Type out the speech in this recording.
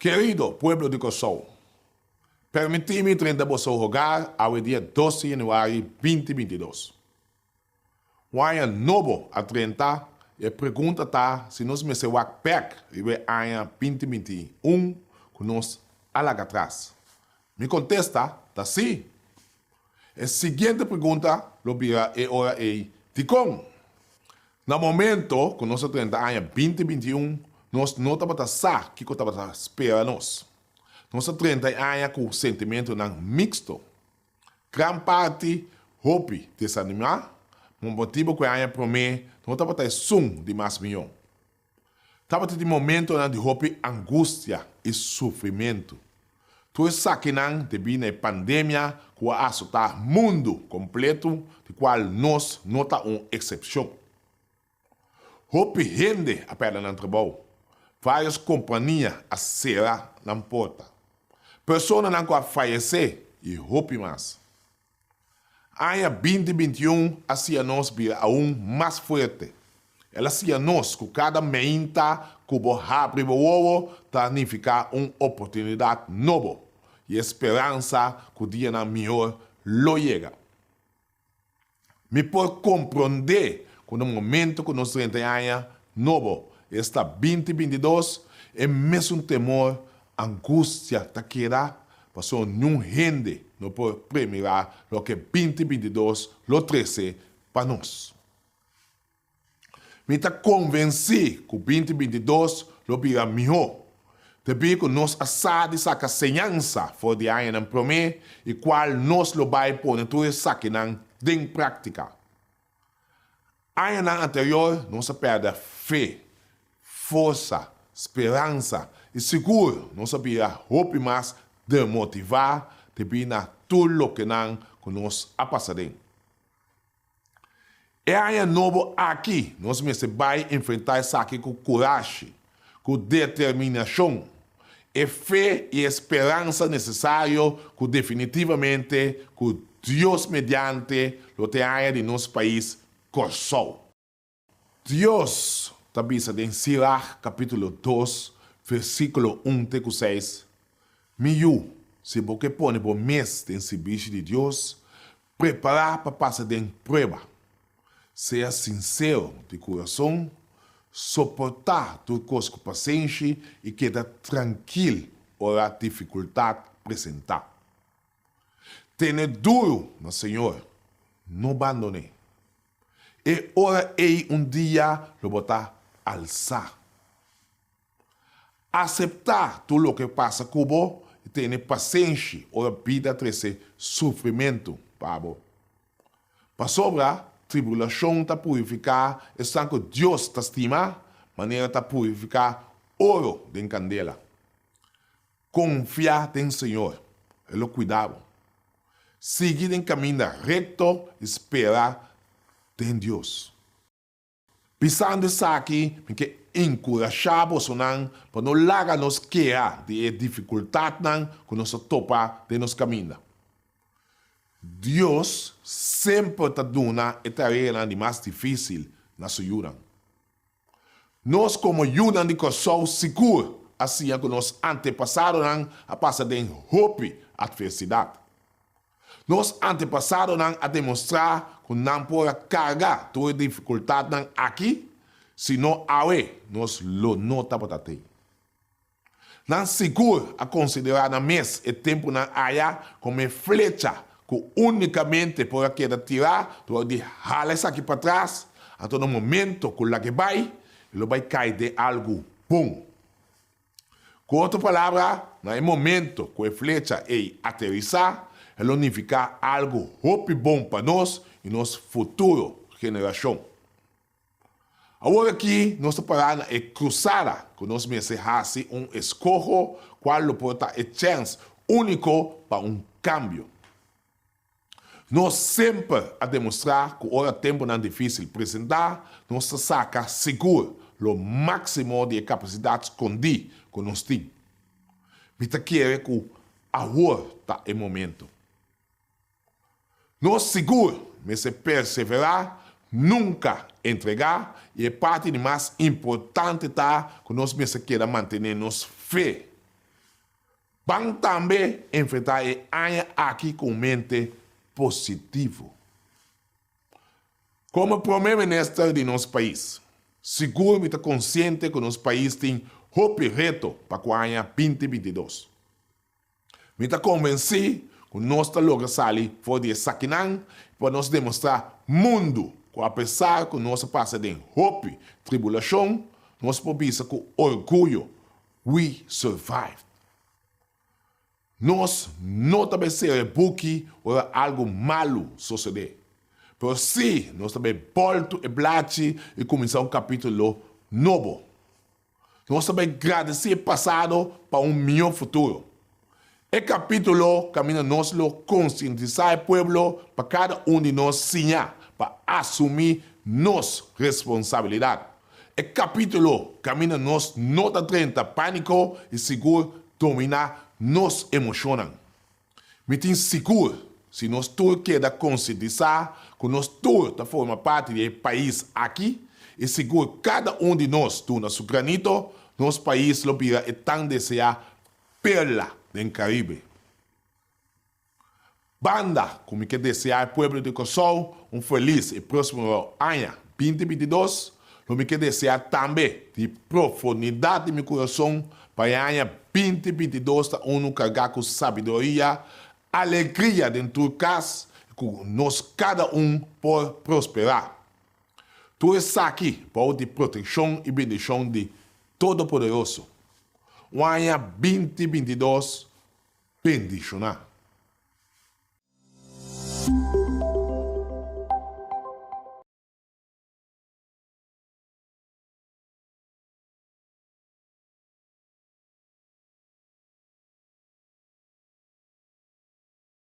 Querido pueblo de Kosovo, permítame entrar vosso hogar ao dia 12 de januário 2022. Waya novo a 30 e pergunta tá se nós me se wak pek ribe ano 2021 que nós alaga atrás. Me contesta, tá sim. A seguinte pergunta lo vira e ora é Ticon. No momento que nós 30 ano 2021 nós não estamos sa que estamos esperando nós. Nós 30 anos com sentimento não mixto. Gran parte hope desanimar, um motivo que a promete não estamos sum de mais milhão. Estamos de momento de hope angústia e sofrimento. Tu sabe que devido à pandemia que a assustar o mundo completo, de qual nós não estamos uma exceção. Hope rende a perda no trabalho. Várias companhias a será na porta. Pessoas não vão falecer e hope mais. Ano 2021, assim nós vira aún mais forte. Ela assim nós que cada meinta que o abre o ovo significa uma oportunidade nova e esperança que o dia melhor lo chega. Me pode compreender que no momento que nós 30 anos novo está 2022 é mesmo temor, angústia, taquera, passou não rende, não pode premiar o que 2022 lo 13 para nós. Me está convencido que 2022 lo virá melhor. Depois que nós assade saca senhança for de ano em promê e qual nós lo vai pôr tudo saque em prática. Ano anterior, nós perde fé, força, esperança e seguro, nós sabia hope mais de motivar, de vir na tudo que nós a passarem. E ano novo aqui, nós vai enfrentar isso aqui com coragem, com determinação, e fé e esperança necessário que definitivamente que Deus mediante o tenha de nosso país Kosovo. Deus tabisa em Sirach capítulo 2, versículo 1-6. Miu, se você põe o mês de serviço de Deus, preparar para passar de prova. Seja sincero de coração, suportar tudo com paciência e quedar tranquilo ora a dificuldade apresentar. Tenha duro no Senhor, não abandone. E ora é dia lo botar alçar. Aceitar tudo o que passa com você e ter paciência ora vida trazer sofrimento para você. Para sobra, tribulação está purificar, está que Deus está estima, maneira está purificar ouro de candela. Confiar em Senhor, Ele cuidado. Seguir em caminho reto, esperar em Deus. Pensando isso aqui, porque encorajamos para não largar nos querer de dificuldade que nós topa de nos caminho. Deus sempre está dando a tarefa de mais difícil na sua ajuda. Nós como ajuda de Kosovo seguro, assim que nos antepassados a passar de hope adversidade. Nos antepassados a demonstrar que não pode carregar toda a dificuldade aqui, senão nós lo nota para ter. Não seguro a considerar na mês e tempo na área como flecha que unicamente pode quedar tirar, tu de jalar isso aqui para trás, a todo momento que lá que vai, ele vai cair de algo bom. Com outra palavra, no momento que a flecha é aterrissar, ele significa algo hope bom para nós e nossa futura geração. Agora aqui, nossa parada é cruzada, que nós mencionamos escorro, qual pode dar a chance único para cambio. Nós sempre a demonstrar que o tempo não é difícil apresentar, nós saca seguro o máximo de capacidade escondida que nós temos. Mas quer que agora está o momento. Nós seguro, mas se perseverar, nunca entregar, e a parte mais importante está que nós queremos manter nos fé. Vamos também enfrentar o ano aqui com mente positivo. Como primeiro-ministro de nosso país, seguro me está consciente que nosso país tem hope reto para o ano 2022. Me está convencido que nós estamos logrando sair fora de Saquinan para nos demonstrar mundo que apesar que nós passamos de hope, tribulação, nós podemos com orgulho, we survived. Nós não também ser buque ou algo malo suceder. Mas sim, nós também volto e blate e começar capítulo novo. Nós também agradecer passado para melhor futuro. E capítulo caminha nós conscientizar o povo para cada de nós sinhar, para assumir nossa responsabilidade. E capítulo caminha nós nota 30 pânico e seguro dominar nos emocionam. Me tem seguro, se nós todos queremos conscientizar, que nós todos formamos parte do país aqui, e seguro cada de nós, tu na seu granito, nosso país lo vira e tão desejar perla do Caribe. Banda, como que desejar ao povo de Kosovo feliz e próximo ano 2022, eu me quero desejar também de profundidade de meu coração para o ano 2022 tá carregar com sabedoria, alegria dentro de casa, que nós cada por prosperar. Tu está aqui para de proteção e bendição de Todo-Poderoso. O ano 2022 bendicionar.